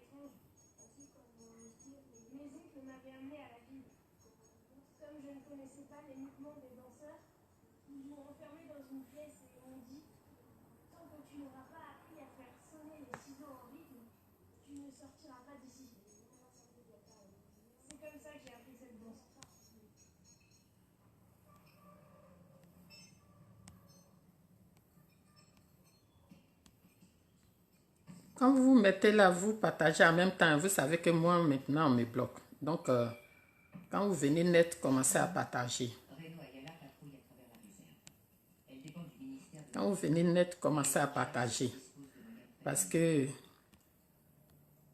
étrange. Mes oncles m'avaient amené à la ville. Comme je ne connaissais pas les mouvements des danseurs, ils m'ont enfermé dans une pièce et m'ont dit: tant que tu n'auras pas appris à faire sonner les ciseaux en rythme, tu ne sortiras pas d'ici. C'est comme ça que j'ai appris cette danse. Quand vous vous mettez là, vous partagez en même temps. Vous savez que moi, maintenant, on me bloque. Donc, quand vous venez net, commencez à partager. Quand vous venez net, commencez à partager. Parce que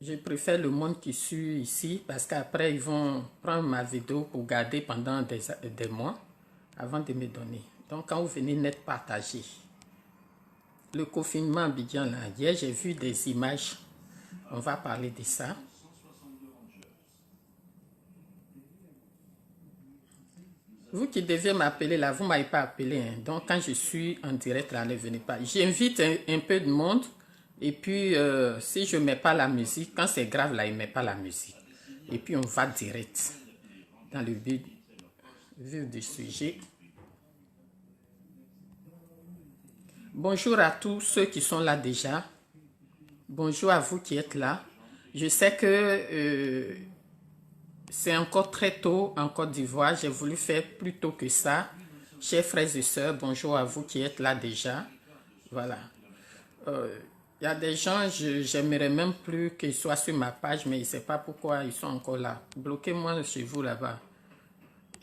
je préfère le monde qui suit ici. Parce qu'après, ils vont prendre ma vidéo pour garder pendant des mois avant de me donner. Donc, quand vous venez net, partagez. Le confinement à Abidjan, là, hier, j'ai vu des images. On va parler de ça. Vous qui deviez m'appeler là, vous ne m'avez pas appelé. Hein. Donc, quand je suis en direct là, ne venez pas. J'invite un peu de monde. Et puis, si je ne mets pas la musique, quand c'est grave là, il ne met pas la musique. Et puis, on va direct dans le but du sujet. Bonjour à tous ceux qui sont là déjà. Bonjour à vous qui êtes là. Je sais que c'est encore très tôt en Côte d'Ivoire. J'ai voulu faire plus tôt que ça. Chers frères et sœurs, bonjour à vous qui êtes là déjà. Voilà. Il y a des gens, j'aimerais même plus qu'ils soient sur ma page, mais je ne sais pas pourquoi ils sont encore là. Bloquez-moi chez vous là-bas.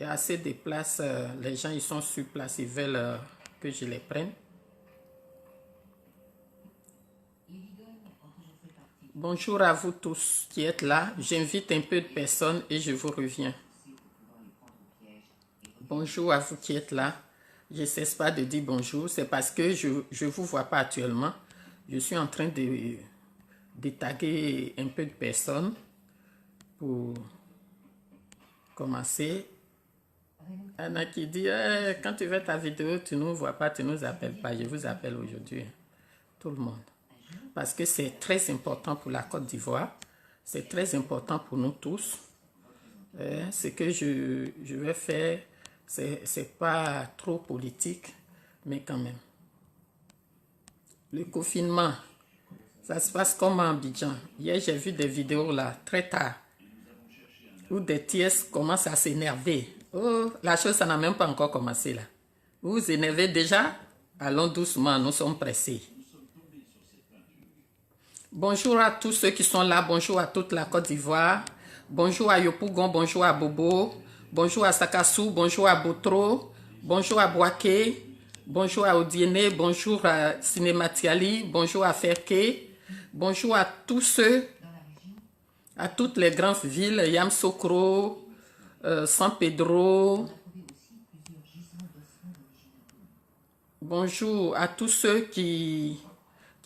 Il y a assez de places. Les gens, ils sont sur place. Ils veulent que je les prenne. Bonjour à vous tous qui êtes là. J'invite un peu de personnes et je vous reviens. Bonjour à vous qui êtes là. Je ne cesse pas de dire bonjour. C'est parce que je ne vous vois pas actuellement. Je suis en train de taguer un peu de personnes pour commencer. Anna qui dit, quand tu fais ta vidéo, tu ne nous vois pas, tu ne nous appelles pas. Je vous appelle aujourd'hui. Tout le monde. Parce que c'est très important pour la Côte d'Ivoire. C'est très important pour nous tous. Ce que je vais faire, c'est pas trop politique, mais quand même. Le confinement, ça se passe comme en Abidjan. Hier, j'ai vu des vidéos là, très tard, où des tiers commencent à s'énerver. Oh, la chose, ça n'a même pas encore commencé là. Vous vous énervez déjà? Allons doucement, nous sommes pressés. Bonjour à tous ceux qui sont là, bonjour à toute la Côte d'Ivoire, bonjour à Yopougon, bonjour à Bobo, bonjour à Sakassou, bonjour à Botro, bonjour à Boaké, bonjour à Odiene, bonjour à Cinématiali, bonjour à Ferké, bonjour à tous ceux, à toutes les grandes villes, Yamoussoukro, San Pedro, bonjour à tous ceux qui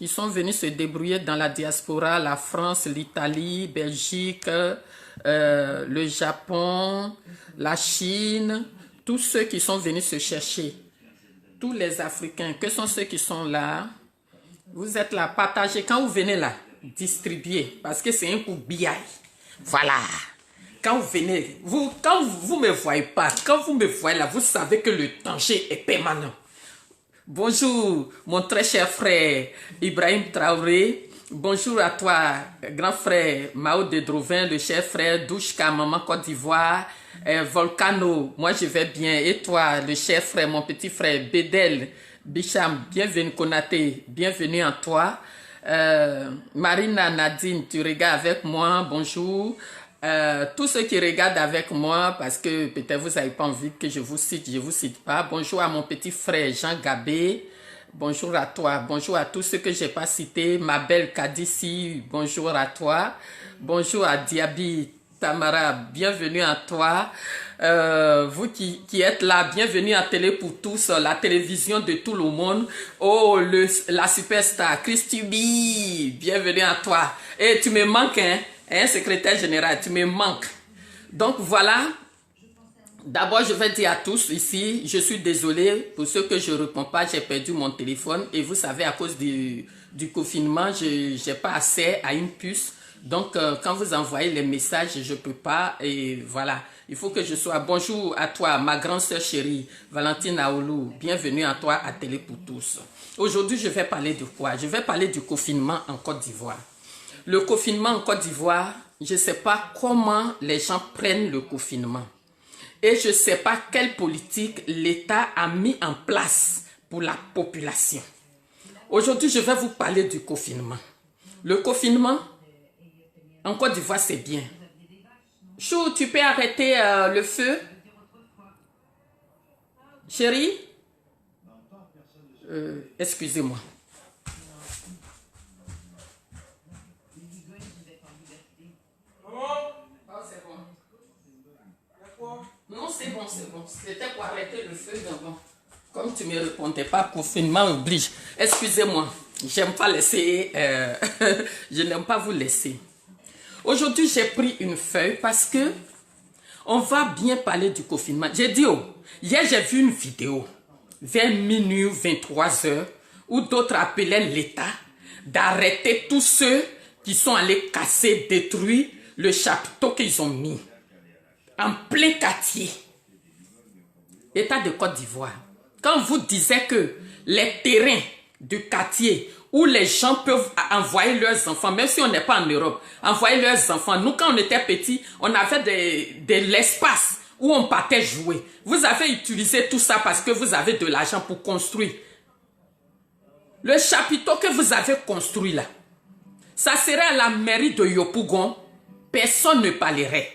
sont venus se débrouiller dans la diaspora, la France, l'Italie, Belgique, le Japon, la Chine, tous ceux qui sont venus se chercher, tous les Africains, que sont ceux qui sont là, vous êtes là, partagez, quand vous venez là, distribuez, parce que c'est un coup biaille, voilà, quand vous venez, quand vous ne me voyez pas, quand vous me voyez là, vous savez que le danger est permanent. Bonjour, mon très cher frère Ibrahim Traoré. Bonjour à toi, grand frère Mao de Drovin, le cher frère Douchka, maman Côte d'Ivoire, Volcano, moi je vais bien. Et toi, le cher frère, mon petit frère Bedel Bicham, bienvenue Konaté, bienvenue en toi. Marina Nadine, tu regardes avec moi, bonjour. Tous ceux qui regardent avec moi, parce que peut-être vous n'avez pas envie que je vous cite pas. Bonjour à mon petit frère Jean Gabé, bonjour à toi, bonjour à tous ceux que je n'ai pas cités, ma belle Kadissi, bonjour à toi, bonjour à Diaby Tamara, bienvenue à toi, vous qui êtes là, bienvenue à Télé pour tous, la télévision de tout le monde, oh la superstar Christy B, bienvenue à toi, et tu me manques hein. Secrétaire général, tu me manques. Donc voilà, d'abord je vais dire à tous ici, je suis désolé pour ceux que je ne réponds pas, j'ai perdu mon téléphone et vous savez à cause du confinement, je n'ai pas accès à une puce. Donc, quand vous envoyez les messages, je ne peux pas. Et voilà, il faut que je sois... Bonjour à toi, ma grande sœur chérie, Valentine Aoulou. Bienvenue à toi à Télé pour tous. Aujourd'hui, je vais parler de quoi? Je vais parler du confinement en Côte d'Ivoire. Le confinement en Côte d'Ivoire, je ne sais pas comment les gens prennent le confinement. Et je ne sais pas quelle politique l'État a mis en place pour la population. Aujourd'hui, je vais vous parler du confinement. Le confinement en Côte d'Ivoire, c'est bien. Chou, tu peux arrêter le feu? Chérie? Excusez-moi. Oh, c'est bon. Non, c'est bon, c'est bon. C'était pour arrêter le feu, mais bon. Comme tu ne me répondais pas, confinement oblige. Excusez-moi. J'aime pas laisser... je n'aime pas vous laisser. Aujourd'hui, j'ai pris une feuille parce que on va bien parler du confinement. J'ai dit, oh, hier, j'ai vu une vidéo vers minuit, 23 heures, où d'autres appelaient l'État d'arrêter tous ceux qui sont allés casser, détruire le chapiteau qu'ils ont mis en plein quartier. État de Côte d'Ivoire. Quand vous disiez que les terrains du quartier où les gens peuvent envoyer leurs enfants, même si on n'est pas en Europe, envoyer leurs enfants. Nous, quand on était petits, on avait de l'espace où on partait jouer. Vous avez utilisé tout ça parce que vous avez de l'argent pour construire. Le chapiteau que vous avez construit là, ça serait à la mairie de Yopougon, personne ne parlerait.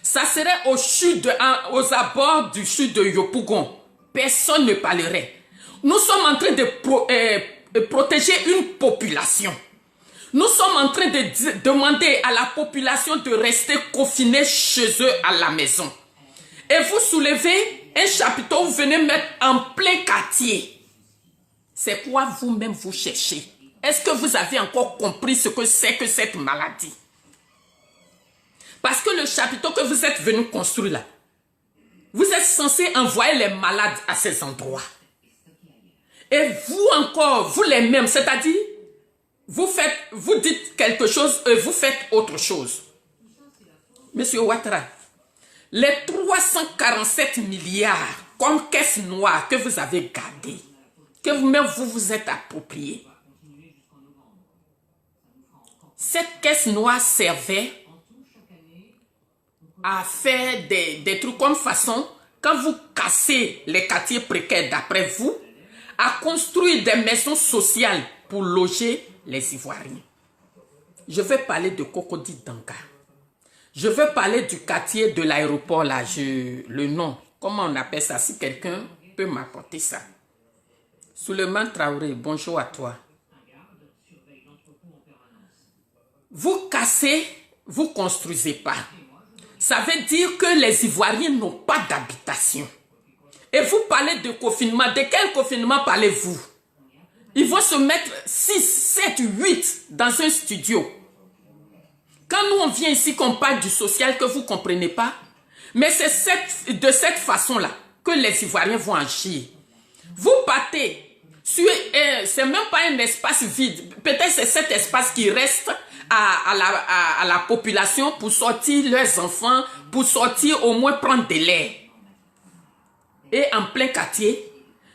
Ça serait aux abords du chute de Yopougon, personne ne parlerait. Nous sommes en train de protéger une population. Nous sommes en train de demander à la population de rester confinée chez eux à la maison. Et vous soulevez un chapiteau, vous venez mettre en plein quartier. C'est quoi vous-même vous cherchez? Est-ce que vous avez encore compris ce que c'est que cette maladie? Parce que le chapiteau que vous êtes venu construire là, vous êtes censé envoyer les malades à ces endroits. Et vous encore, vous les mêmes, c'est-à-dire, vous dites quelque chose et vous faites autre chose. Monsieur Ouattara, les 347 milliards comme caisse noire que vous avez gardée, que vous-même vous êtes approprié, cette caisse noire servait à faire des trucs comme façon, quand vous cassez les quartiers précaires d'après vous, à construire des maisons sociales pour loger les Ivoiriens. Je vais parler de Cocody Danka. Je vais parler du quartier de l'aéroport là, le nom, comment on appelle ça, si quelqu'un peut m'apporter ça. Souleymane Traoré, bonjour à toi. Vous cassez, vous construisez pas. Ça veut dire que les Ivoiriens n'ont pas d'habitation. Et vous parlez de confinement. De quel confinement parlez-vous? Ils vont se mettre 6, 7, 8 dans un studio. Quand nous on vient ici qu'on parle du social que vous ne comprenez pas, mais c'est de cette façon-là que les Ivoiriens vont agir. Vous partez sur... c'est même pas un espace vide. Peut-être c'est cet espace qui reste à la population pour sortir leurs enfants, pour sortir au moins prendre de l'air. Et en plein quartier,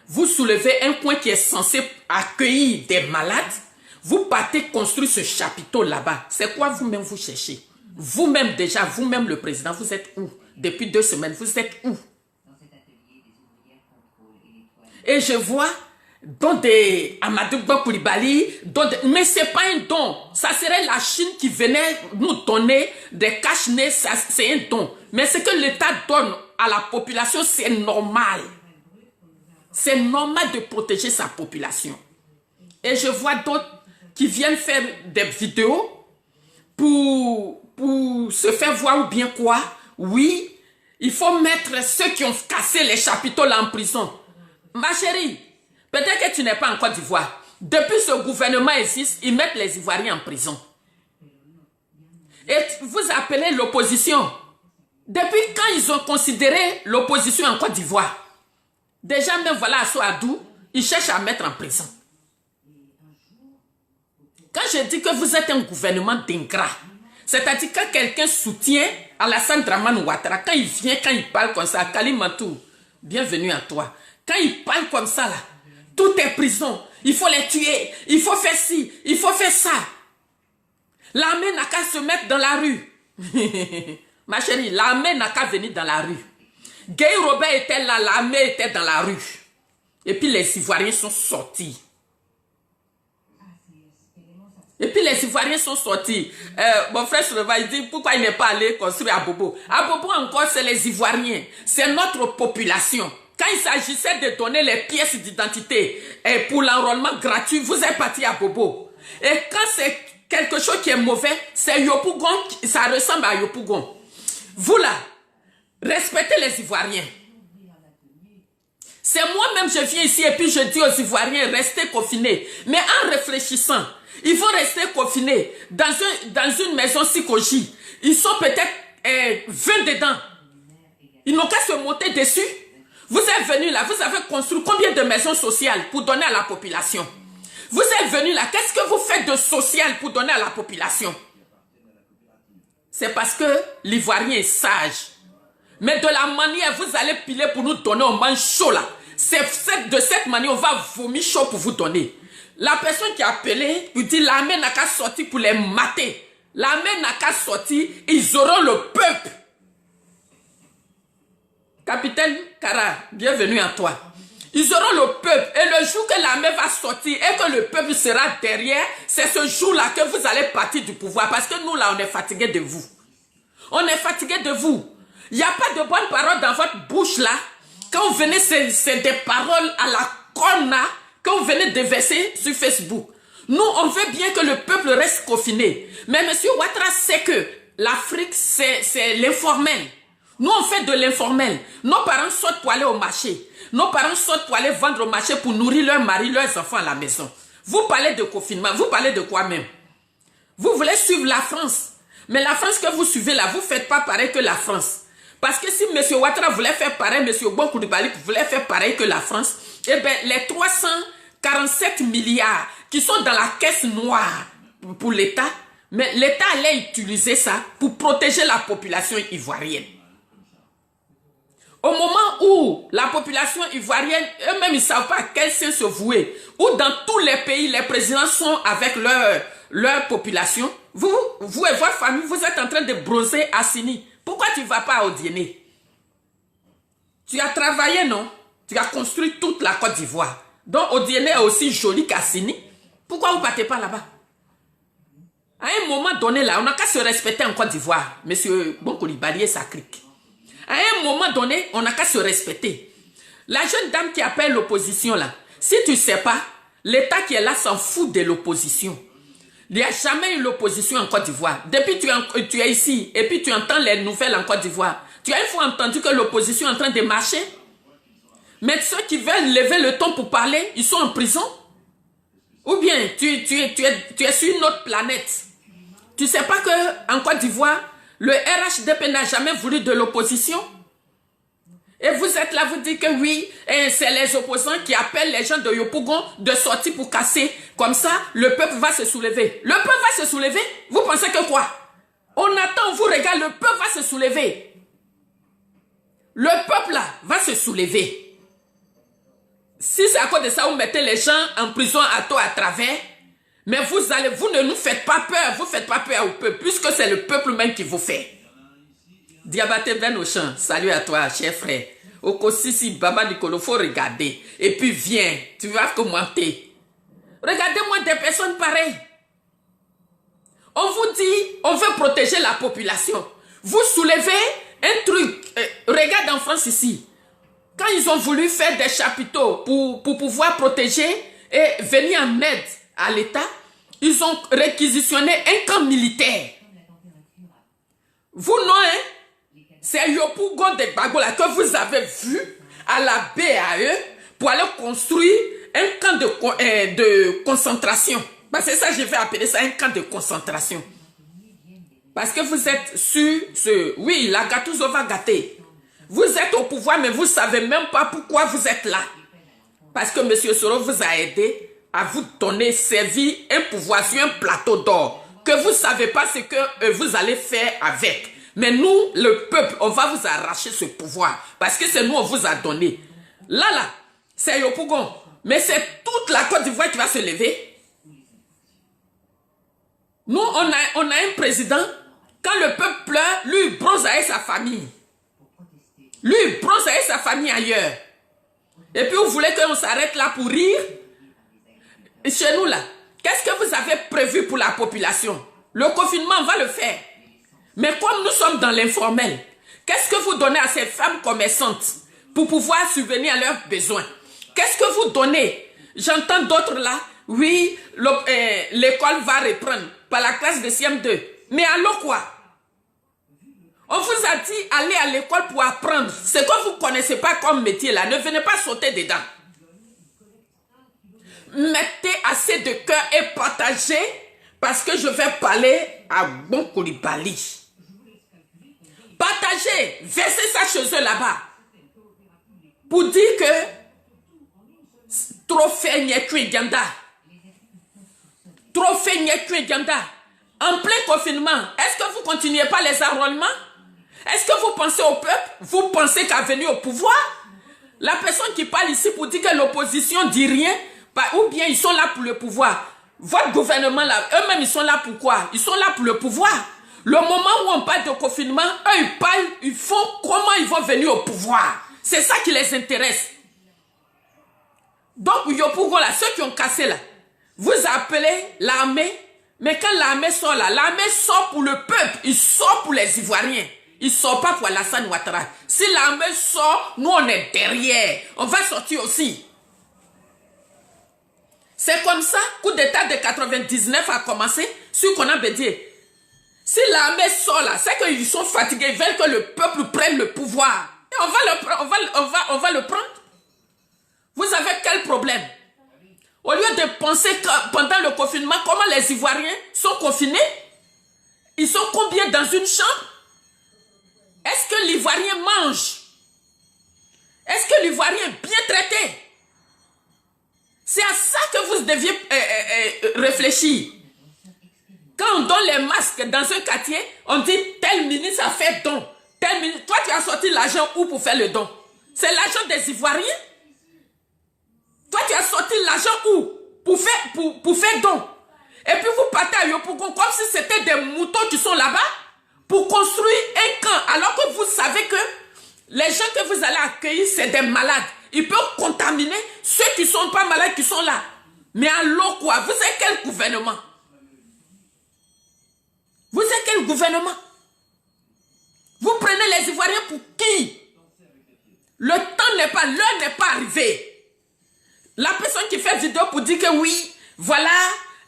vous soulevez un coin qui est censé accueillir des malades, vous partez construire ce chapiteau là-bas. C'est quoi vous-même vous cherchez? Vous-même déjà, vous-même le président, vous êtes où? Depuis 2 semaines, vous êtes où? Et je vois don de Amadou Koulibaly, mais ce n'est pas un don. Ça serait la Chine qui venait nous donner des cache-nez, c'est un don. Mais ce que l'État donne à la population, c'est normal. C'est normal de protéger sa population. Et je vois d'autres qui viennent faire des vidéos pour se faire voir ou bien quoi. Oui, il faut mettre ceux qui ont cassé les chapiteaux là en prison. Ma chérie, peut-être que tu n'es pas en Côte d'Ivoire. Depuis ce gouvernement existe, ils mettent les Ivoiriens en prison. Et vous appelez l'opposition. Depuis quand ils ont considéré l'opposition en Côte d'Ivoire? Déjà même voilà à Souadou, ils cherchent à mettre en prison. Quand je dis que vous êtes un gouvernement d'ingrats, c'est-à-dire quand quelqu'un soutient Alassane Dramane Ouattara, quand il vient, quand il parle comme ça, Kalimantou, bienvenue à toi. Quand il parle comme ça, là, tout est prison. Il faut les tuer, il faut faire ci, il faut faire ça. L'armée n'a qu'à se mettre dans la rue. Ma chérie, l'armée n'a qu'à venir dans la rue. Gay Robert était là, l'armée était dans la rue. Et puis les Ivoiriens sont sortis. Mon frère Sreva, il dit pourquoi il n'est pas allé construire à Bobo. À Bobo encore, c'est les Ivoiriens. C'est notre population. Quand il s'agissait de donner les pièces d'identité pour l'enrôlement gratuit, vous êtes parti à Bobo. Et quand c'est quelque chose qui est mauvais, c'est Yopougon, ça ressemble à Yopougon. Vous là, respectez les Ivoiriens. C'est moi-même, je viens ici et puis je dis aux Ivoiriens, restez confinés. Mais en réfléchissant, ils vont rester confinés dans une maison psychogie. Ils sont peut-être 20 dedans. Ils n'ont qu'à se monter dessus. Vous êtes venus là, vous avez construit combien de maisons sociales pour donner à la population? Vous êtes venus là, qu'est-ce que vous faites de social pour donner à la population? C'est parce que l'Ivoirien est sage. Mais de la manière, vous allez piler pour nous donner, on mange chaud là. De cette manière, on va vomir chaud pour vous donner. La personne qui a appelé, vous dit l'armée n'a qu'à sortir pour les mater. L'armée n'a qu'à sortir, ils auront le peuple. Capitaine Kara, bienvenue à toi. Ils auront le peuple. Et le jour que l'armée va sortir et que le peuple sera derrière, c'est ce jour-là que vous allez partir du pouvoir. Parce que nous, là, on est fatigués de vous. On est fatigués de vous. Il n'y a pas de bonnes paroles dans votre bouche, là. Quand vous venez, c'est des paroles à la conne, là, quand vous venez de verser sur Facebook. Nous, on veut bien que le peuple reste confiné. Mais M. Ouattara sait que l'Afrique, c'est l'informel. Nous, on fait de l'informel. Nos parents sortent pour aller au marché. Nos parents sortent pour aller vendre au marché pour nourrir leurs maris, leurs enfants à la maison. Vous parlez de confinement. Vous parlez de quoi même? Vous voulez suivre la France. Mais la France que vous suivez là, vous ne faites pas pareil que la France. Parce que si M. Ouattara voulait faire pareil, M. Bon Coulibaly voulait faire pareil que la France, eh bien, les 347 milliards qui sont dans la caisse noire pour l'État, mais l'État allait utiliser ça pour protéger la population ivoirienne. Au moment où la population ivoirienne, eux-mêmes, ils ne savent pas à quel sein se vouer, où dans tous les pays, les présidents sont avec leur population, vous et votre famille, vous êtes en train de bronzer à Sini. Pourquoi tu ne vas pas au dîner? Tu as travaillé, non? Tu as construit toute la Côte d'Ivoire. Donc, Odiéné est aussi joli qu'Assini. Pourquoi vous ne partez pas là-bas? À un moment donné, là, on n'a qu'à se respecter en Côte d'Ivoire. Monsieur Bon Coulibaly et sa clique. À un moment donné, on n'a qu'à se respecter. La jeune dame qui appelle l'opposition, là, si tu ne sais pas, l'État qui est là s'en fout de l'opposition. Il n'y a jamais eu l'opposition en Côte d'Ivoire. Depuis que tu es ici et puis tu entends les nouvelles en Côte d'Ivoire, tu as une fois entendu que l'opposition est en train de marcher? Mais ceux qui veulent lever le ton pour parler, ils sont en prison? Ou bien tu es sur une autre planète? Tu ne sais pas qu'en Côte d'Ivoire, le RHDP n'a jamais voulu de l'opposition? Et vous êtes là, vous dites que oui, c'est les opposants qui appellent les gens de Yopougon de sortir pour casser. Comme ça, le peuple va se soulever. Le peuple va se soulever? Vous pensez que quoi? On attend, on vous regarde, le peuple va se soulever. Le peuple là va se soulever. Si c'est à cause de ça, vous mettez les gens en prison à tort à travers, mais vous ne nous faites pas peur, vous ne faites pas peur au peuple, puisque c'est le peuple même qui vous fait. Diabaté Ben Ochan, salut à toi, cher frère. Okosisi, Baba Nicolo, faut regarder. Et puis viens, tu vas commenter. Regardez-moi des personnes pareilles. On vous dit, on veut protéger la population. Vous soulevez un truc. Regarde en France ici. Quand ils ont voulu faire des chapiteaux pour pouvoir protéger et venir en aide à l'État, ils ont réquisitionné un camp militaire. Vous non, hein? C'est Yopougon de Bagola que vous avez vu à la BAE pour aller construire un camp de concentration. Bah, c'est ça, je vais appeler ça un camp de concentration. Parce que vous êtes sur ce... Oui, la Gatouzo va gâter. Vous êtes au pouvoir, mais vous ne savez même pas pourquoi vous êtes là. Parce que M. Soro vous a aidé à vous donner, servir un pouvoir sur un plateau d'or, que vous ne savez pas ce que vous allez faire avec. Mais nous, le peuple, on va vous arracher ce pouvoir, parce que c'est nous, on vous a donné. Là, c'est Yopougon. Mais c'est toute la Côte d'Ivoire qui va se lever. Nous, on a un président, quand le peuple pleure, lui, il bronze avec sa famille. Lui, il bronze avec sa famille ailleurs. Et puis, vous voulez qu'on s'arrête là pour rire? Chez nous, là, qu'est-ce que vous avez prévu pour la population? Le confinement, on va le faire. Mais comme nous sommes dans l'informel, qu'est-ce que vous donnez à ces femmes commerçantes pour pouvoir subvenir à leurs besoins? Qu'est-ce que vous donnez? J'entends d'autres là, oui, l'école va reprendre par la classe de CM2. Mais alors quoi? On vous a dit, allez à l'école pour apprendre. Ce que vous ne connaissez pas comme métier là, ne venez pas sauter dedans. Mettez assez de cœur et partagez, parce que je vais parler à Bon Coulibaly. Partagez, versez ça chez eux là-bas. Pour dire que trophée Nyekui Ganda. Trophée Nyekui Ganda. En plein confinement, est-ce que vous ne continuez pas les enrôlements? Est-ce que vous pensez au peuple? Vous pensez qu'à venir au pouvoir? La personne qui parle ici pour dire que l'opposition dit rien, ou bien ils sont là pour le pouvoir. Votre gouvernement là, eux-mêmes ils sont là pour quoi? Ils sont là pour le pouvoir. Le moment où on parle de confinement, eux ils parlent, ils font comment ils vont venir au pouvoir. C'est ça qui les intéresse. Donc Yopougon là, ceux qui ont cassé là, vous appelez l'armée, mais quand l'armée sort là, l'armée sort pour le peuple, il sort pour les Ivoiriens. Il ne sort pas pour Alassane Ouattara. Si l'armée sort, nous on est derrière. On va sortir aussi. C'est comme ça, coup d'état de 99 a commencé sur Konan Bédié. Si l'armée sort là, c'est qu'ils sont fatigués, ils veulent que le peuple prenne le pouvoir. Et on va le prendre. Vous avez quel problème? Au lieu de penser que pendant le confinement, comment les Ivoiriens sont confinés? Ils sont combien dans une chambre? Est-ce que l'Ivoirien mange? Est-ce que l'Ivoirien est bien traité? C'est à ça que vous deviez réfléchir. Quand on donne les masques dans un quartier, on dit tel ministre a fait don. Tel ministre, toi tu as sorti l'argent où pour faire le don? C'est l'argent des Ivoiriens? Toi tu as sorti l'argent où pour faire don? Et puis vous partez à Yopougon comme si c'était des moutons qui sont là-bas pour construire un camp, alors que vous savez que les gens que vous allez accueillir, c'est des malades. Ils peuvent contaminer ceux qui ne sont pas malades, qui sont là. Mais alors quoi? Vous êtes quel gouvernement? Vous êtes quel gouvernement? Vous prenez les Ivoiriens pour qui? Le temps n'est pas, l'heure n'est pas arrivée. La personne qui fait vidéo pour dire que oui, voilà,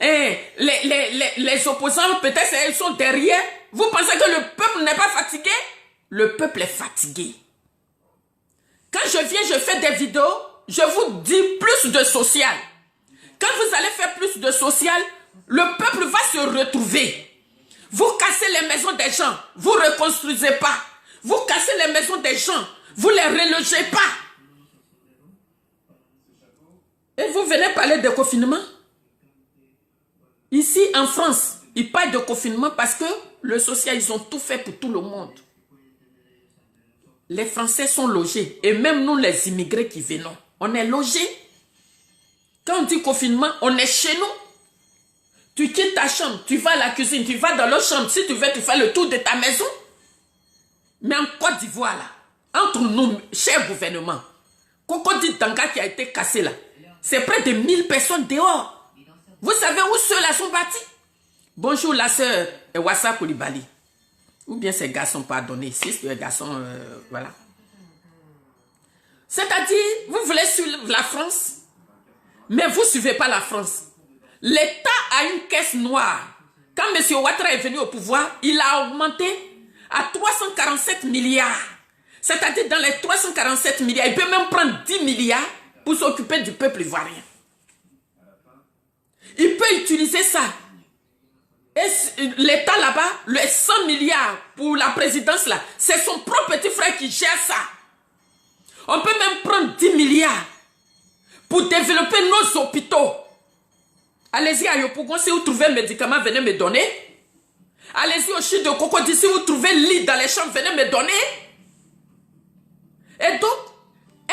les opposants, peut-être ils sont derrière. Vous pensez que le peuple n'est pas fatigué? Le peuple est fatigué. Quand je viens, je fais des vidéos, je vous dis plus de social. Quand vous allez faire plus de social, le peuple va se retrouver. Vous cassez les maisons des gens, vous ne reconstruisez pas. Vous cassez les maisons des gens, vous ne les relogez pas. Et vous venez parler de confinement? Ici, en France, ils parlent de confinement parce que le social, ils ont tout fait pour tout le monde. Les Français sont logés. Et même nous, les immigrés qui venons, on est logés. Quand on dit confinement, on est chez nous. Tu quittes ta chambre, tu vas à la cuisine, tu vas dans l'autre chambre. Si tu veux, tu fais le tour de ta maison. Mais en Côte d'Ivoire, là, entre nous, cher gouvernement, Cocody Danga qui a été cassé là, c'est près de 1000 personnes dehors. Vous savez où ceux-là sont partis? Bonjour la sœur Wassa Coulibaly. Ou bien ces garçons, pardonnez, 6 garçons, voilà. C'est-à-dire, vous voulez suivre la France, mais vous ne suivez pas la France. L'État a une caisse noire. Quand M. Ouattara est venu au pouvoir, il a augmenté à 347 milliards. C'est-à-dire, dans les 347 milliards, il peut même prendre 10 milliards pour s'occuper du peuple ivoirien. Il peut utiliser ça. Et l'État là-bas, les 100 milliards pour la présidence là, c'est son propre petit frère qui gère ça. On peut même prendre 10 milliards pour développer nos hôpitaux. Allez-y à Yopougon, si vous trouvez un médicament, venez me donner. Allez-y au Chi de Cocody, si vous trouvez lit dans les champs, venez me donner. Et donc,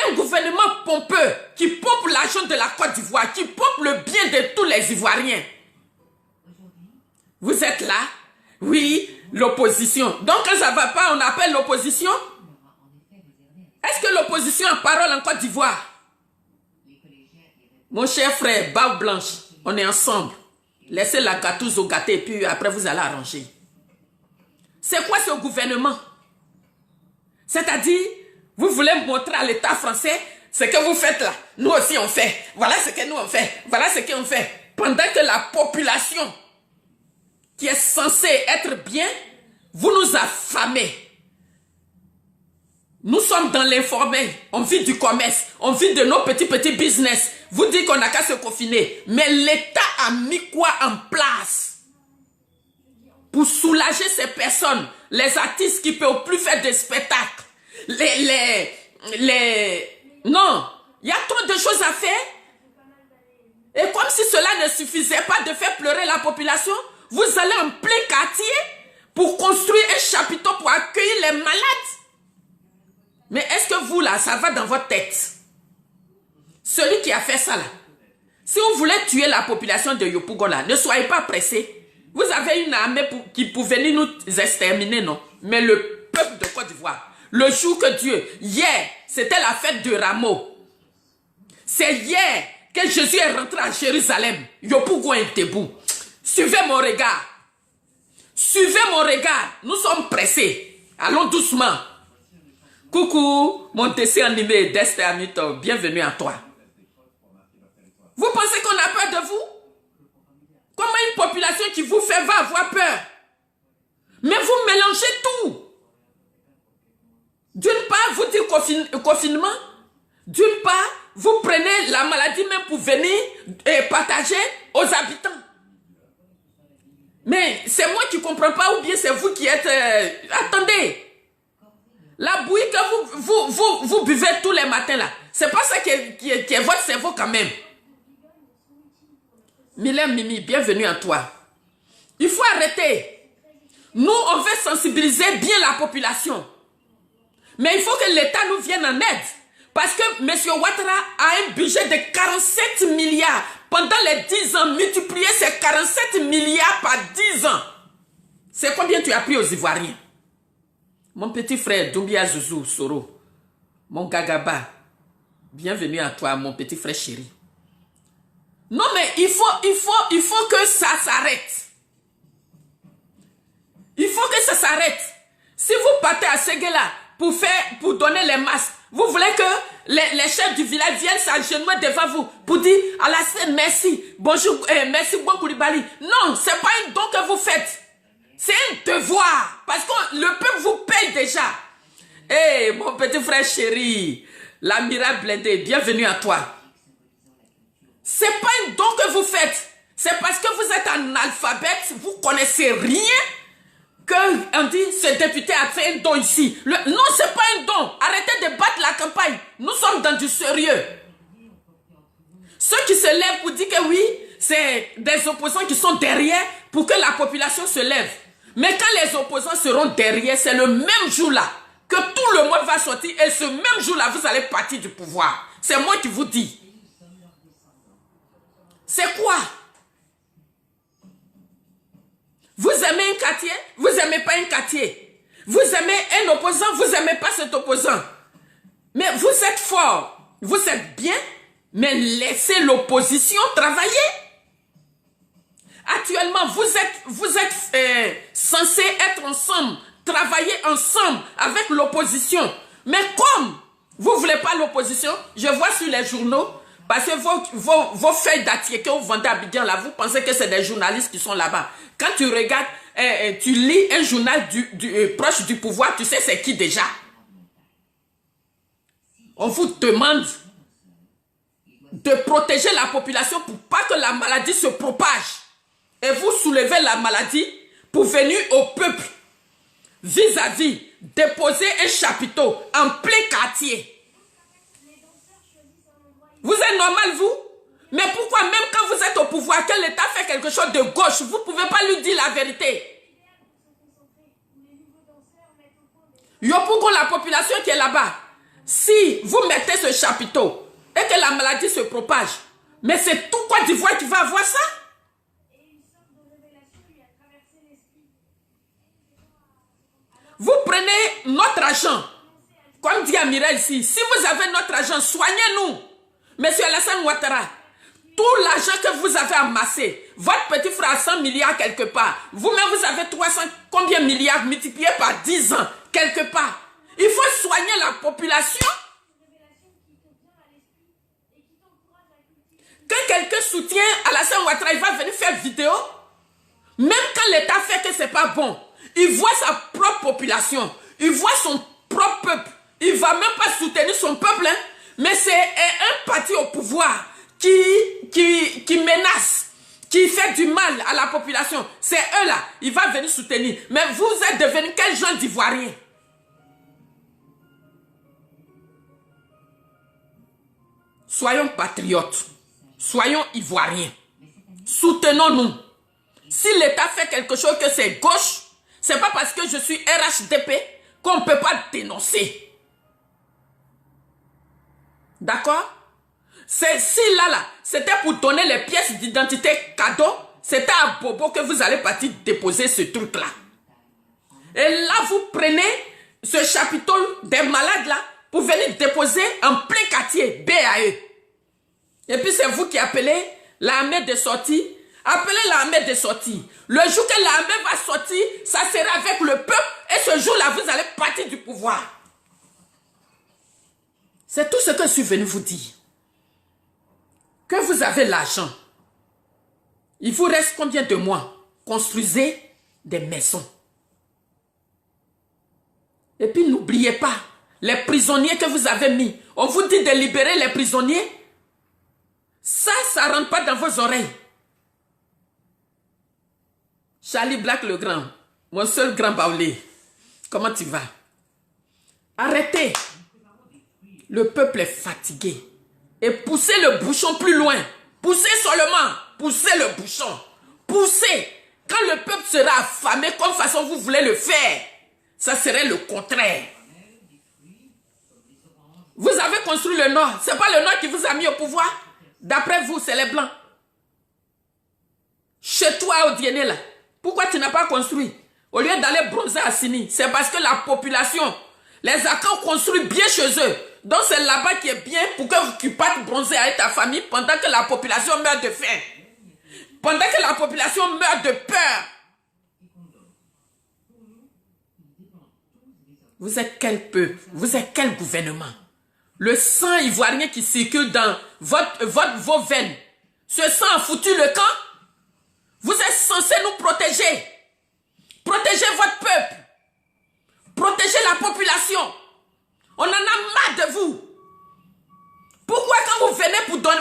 un gouvernement pompeux qui pompe l'argent de la Côte d'Ivoire, qui pompe le bien de tous les Ivoiriens. Vous êtes là? Oui, l'opposition. Donc quand ça ne va pas, on appelle l'opposition? Est-ce que l'opposition a parole en Côte d'Ivoire? Mon cher frère, barbe blanche, on est ensemble. Laissez la gâteuse au gâté et puis après vous allez arranger. C'est quoi ce gouvernement? C'est-à-dire, vous voulez montrer à l'État français ce que vous faites là. Nous aussi on fait. Voilà ce que nous on fait. Voilà ce qu'on fait. Pendant que la population qui est censée être bien, vous nous affamez. Nous sommes dans l'informel, on vit du commerce, on vit de nos petits business. Vous dites qu'on n'a qu'à se confiner. Mais l'État a mis quoi en place pour soulager ces personnes, les artistes qui ne peuvent plus faire de spectacles, Non, il y a trop de choses à faire. Et comme si cela ne suffisait pas de faire pleurer la population, vous allez en plein quartier pour construire un chapiteau pour accueillir les malades. Mais est-ce que vous, là, ça va dans votre tête? Celui qui a fait ça, là, si vous voulez tuer la population de Yopougon, là, ne soyez pas pressés. Vous avez une armée qui pour venir nous exterminer, non? Mais le peuple de Côte d'Ivoire, le jour que Dieu, hier, c'était la fête de Rameau. C'est hier que Jésus est rentré à Jérusalem. Yopougon est debout. Suivez mon regard. Suivez mon regard. Nous sommes pressés. Allons doucement. Coucou, mon TC animé d'Esther Hamilton, bienvenue à toi. Vous pensez qu'on a peur de vous? Comment une population qui vous fait va avoir peur? Mais vous mélangez tout. D'une part, vous dites confinement. D'une part, vous prenez la maladie même pour venir et partager aux habitants. Mais c'est moi qui ne comprends pas ou bien c'est vous qui êtes... attendez. La bouillie que vous buvez tous les matins là, c'est pas ça qui est votre cerveau quand même. Mylène Mimi, bienvenue à toi. Il faut arrêter. Nous, on veut sensibiliser bien la population. Mais il faut que l'État nous vienne en aide. Parce que M. Ouattara a un budget de 47 milliards. Pendant les 10 ans, multiplier ces 47 milliards par 10 ans. C'est combien tu as pris aux Ivoiriens? Mon petit frère Doumbia Zouzou Soro, mon Gagaba, bienvenue à toi, mon petit frère chéri. Non mais il faut que ça s'arrête. Il faut que ça s'arrête. Si vous partez à Séguéla pour donner les masques, vous voulez que les chefs du village viennent s'agenouiller devant vous pour dire Alassane merci, bonjour, merci bon Koulibaly. Non, c'est pas un don que vous faites. C'est un devoir. Parce que le peuple vous paye déjà. Eh, mon petit frère chéri, l'amiral blindé, bienvenue à toi. C'est pas un don que vous faites. C'est parce que vous êtes analphabète, vous connaissez rien, qu'on dit ce député a fait un don ici. Non, c'est pas un don. Arrêtez de battre la campagne. Nous sommes dans du sérieux. Ceux qui se lèvent pour dire que oui, c'est des opposants qui sont derrière pour que la population se lève. Mais quand les opposants seront derrière, c'est le même jour-là que tout le monde va sortir et ce même jour-là, vous allez partir du pouvoir. C'est moi qui vous dis. C'est quoi? Vous aimez un quartier, vous n'aimez pas un quartier. Vous aimez un opposant, vous n'aimez pas cet opposant. Mais vous êtes fort, vous êtes bien, mais laissez l'opposition travailler. Actuellement, vous êtes censés être ensemble, travailler ensemble avec l'opposition. Mais comme vous ne voulez pas l'opposition, je vois sur les journaux, parce que vos feuilles d'attier que vous vendez à Abidjan, là, vous pensez que c'est des journalistes qui sont là-bas. Quand tu regardes, tu lis un journal proche du pouvoir, tu sais c'est qui déjà. On vous demande de protéger la population pour pas que la maladie se propage. Et vous soulevez la maladie pour venir au peuple vis-à-vis, déposer un chapiteau en plein quartier. Vous êtes normal, vous? Mais pourquoi même quand vous êtes au pouvoir, que l'État fait quelque chose de gauche, vous ne pouvez pas lui dire la vérité? Yopougon, la population qui est là-bas, si vous mettez ce chapiteau et que la maladie se propage, mais c'est tout Côte d'Ivoire qui va avoir ça? Vous prenez notre argent, comme dit Amirel ici, si vous avez notre argent, soignez-nous. Monsieur Alassane Ouattara, tout l'argent que vous avez amassé, votre petit frère a 100 milliards quelque part, vous-même vous avez 300 combien milliards multipliés par 10 ans quelque part. Il faut soigner la population. Quand quelqu'un soutient Alassane Ouattara, il va venir faire vidéo. Même quand l'État fait que c'est pas bon, il voit sa propre population, il voit son propre peuple. Il ne va même pas soutenir son peuple, hein. Mais c'est un parti au pouvoir qui menace, qui fait du mal à la population. C'est eux là, il va venir soutenir. Mais vous êtes devenus quel genre d'Ivoiriens? Soyons patriotes, soyons Ivoiriens, soutenons-nous. Si l'État fait quelque chose que c'est gauche, c'est pas parce que je suis RHDP qu'on ne peut pas dénoncer. D'accord? Si là, c'était pour donner les pièces d'identité cadeau, c'était à Bobo que vous allez partir déposer ce truc-là. Et là, vous prenez ce chapiteau des malades là pour venir déposer en plein quartier, BAE. Et puis c'est vous qui appelez l'armée de sortie. Appelez l'armée de sortie. Le jour que l'armée va sortir, ça sera avec le peuple. Et ce jour-là, vous allez partir du pouvoir. C'est tout ce que je suis venu vous dire. Que vous avez l'argent. Il vous reste combien de mois? Construisez des maisons. Et puis n'oubliez pas, les prisonniers que vous avez mis. On vous dit de libérer les prisonniers. Ça ne rentre pas dans vos oreilles. Charlie Black le grand, mon seul grand baoulé, comment tu vas? Arrêtez. Le peuple est fatigué. Et poussez le bouchon plus loin. Poussez seulement. Poussez le bouchon. Poussez. Quand le peuple sera affamé, comme façon vous voulez le faire, ça serait le contraire. Vous avez construit le Nord. Ce n'est pas le Nord qui vous a mis au pouvoir. D'après vous, c'est les Blancs. Chez toi, au Dienné, là. Pourquoi tu n'as pas construit? Au lieu d'aller bronzer à Sini, c'est parce que la population, les Akans construisent bien chez eux. Donc c'est là-bas qui est bien pour que tu partes bronzer avec ta famille pendant que la population meurt de faim. Pendant que la population meurt de peur. Vous êtes quel peuple? Vous êtes quel gouvernement? Le sang ivoirien qui circule dans vos veines, ce sang a foutu le camp? Vous êtes censés nous protéger. Protégez votre peuple. Protégez la population. On en a marre de vous. Pourquoi quand vous venez pour donner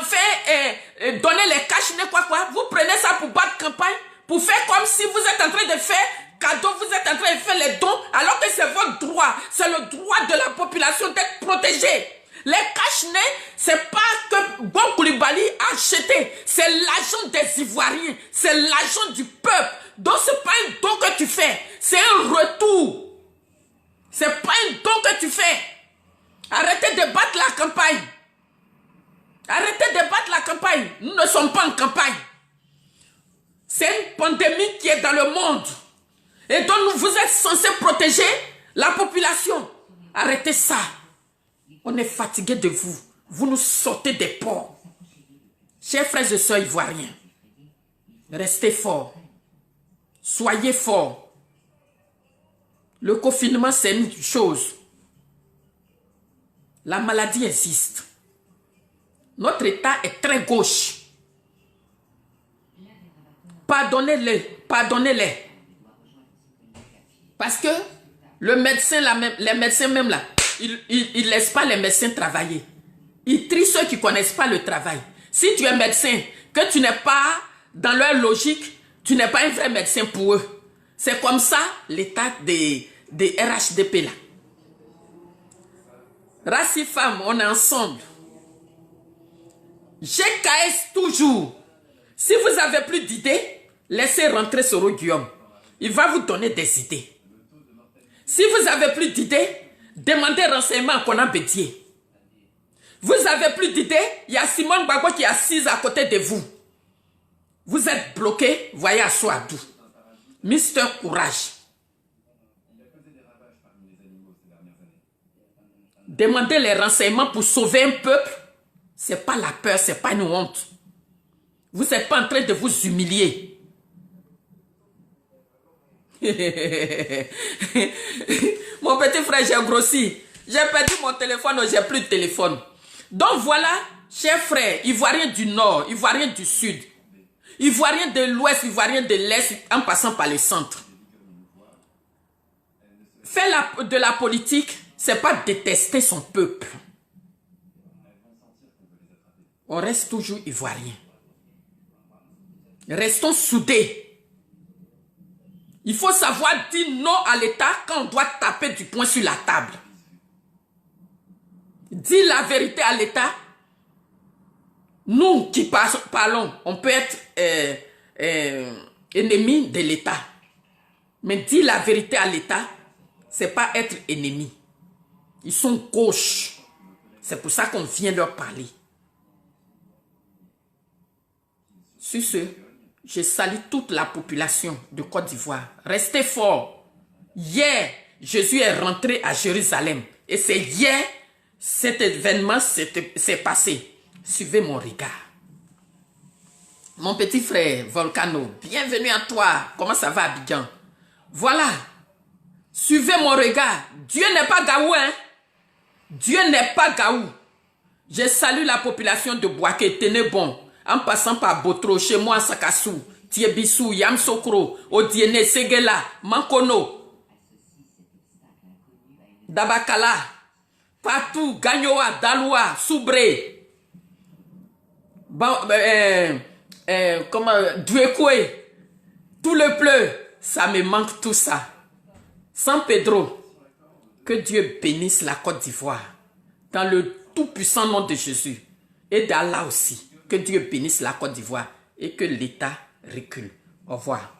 les cachinets, vous prenez ça pour battre campagne, pour faire comme si vous êtes en train de faire cadeau, vous êtes en train de faire les dons, alors que c'est votre droit. C'est le droit de la population d'être protégée. Les cachinets, c'est pas que Bon Koulibaly a acheté, c'est l'argent des Ivoiriens, c'est l'argent du peuple. Donc c'est pas un don que tu fais, c'est un retour. C'est pas un don que tu fais. Arrêtez de battre la campagne. Arrêtez de battre la campagne. Nous ne sommes pas en campagne. C'est une pandémie qui est dans le monde. Et donc vous êtes censés protéger la population. Arrêtez ça. On est fatigué de vous. Vous nous sortez des ports. Chers frères et sœurs ivoiriens, restez forts. Soyez forts. Le confinement, c'est une chose. La maladie existe. Notre État est très gauche. Pardonnez-les. Pardonnez-les. Parce que le médecin, les médecins même là, ils ne laissent pas les médecins travailler. Ils trient ceux qui ne connaissent pas le travail. Si tu es médecin, que tu n'es pas dans leur logique, tu n'es pas un vrai médecin pour eux. C'est comme ça l'état des RHDP là. Raci Femmes, on est ensemble. GKS toujours. Si vous n'avez plus d'idées, laissez rentrer Soro Guillaume. Il va vous donner des idées. Si vous n'avez plus d'idées, demandez renseignement à Konan Bédier. Vous n'avez plus d'idées, il y a Simone Gbagbo qui est assise à côté de vous. Vous êtes bloqué, voyez à Souadou. Mister Courage. Demandez les renseignements pour sauver un peuple. Ce n'est pas la peur, ce n'est pas une honte. Vous n'êtes pas en train de vous humilier. Mon petit frère, j'ai grossi. J'ai perdu mon téléphone, j'ai plus de téléphone. Donc voilà, chers frères, Ivoiriens du Nord, Ivoiriens du Sud, Ivoiriens de l'Ouest, Ivoiriens de l'Est, en passant par le centre. Faire de la politique, c'est pas détester son peuple. On reste toujours Ivoirien. Restons soudés. Il faut savoir dire non à l'État quand on doit taper du poing sur la table. Dire la vérité à l'État. Nous qui parlons, on peut être ennemi de l'État. Mais dire la vérité à l'État, c'est pas être ennemi. Ils sont gauches. C'est pour ça qu'on vient leur parler. Sur ce, je salue toute la population de Côte d'Ivoire. Restez forts. Hier, Jésus est rentré à Jérusalem. Et c'est hier, cet événement s'est passé. Suivez mon regard. Mon petit frère Volcano, bienvenue à toi. Comment ça va, Abidjan? Voilà. Suivez mon regard. Dieu n'est pas Gaou, hein? Dieu n'est pas Gaou. Je salue la population de Boaké, tenez bon. En passant par Botro, chez moi, Sakassou, Tiebissou, Yamsokro, Odiene, Segela, Mankono, Dabakala, partout, Gagnoa, Daloua, Soubré, Duekoué, tout le pleu, ça me manque tout ça. San Pedro, que Dieu bénisse la Côte d'Ivoire, dans le tout-puissant nom de Jésus, et d'Allah aussi. Que Dieu bénisse la Côte d'Ivoire et que l'État recule. Au revoir.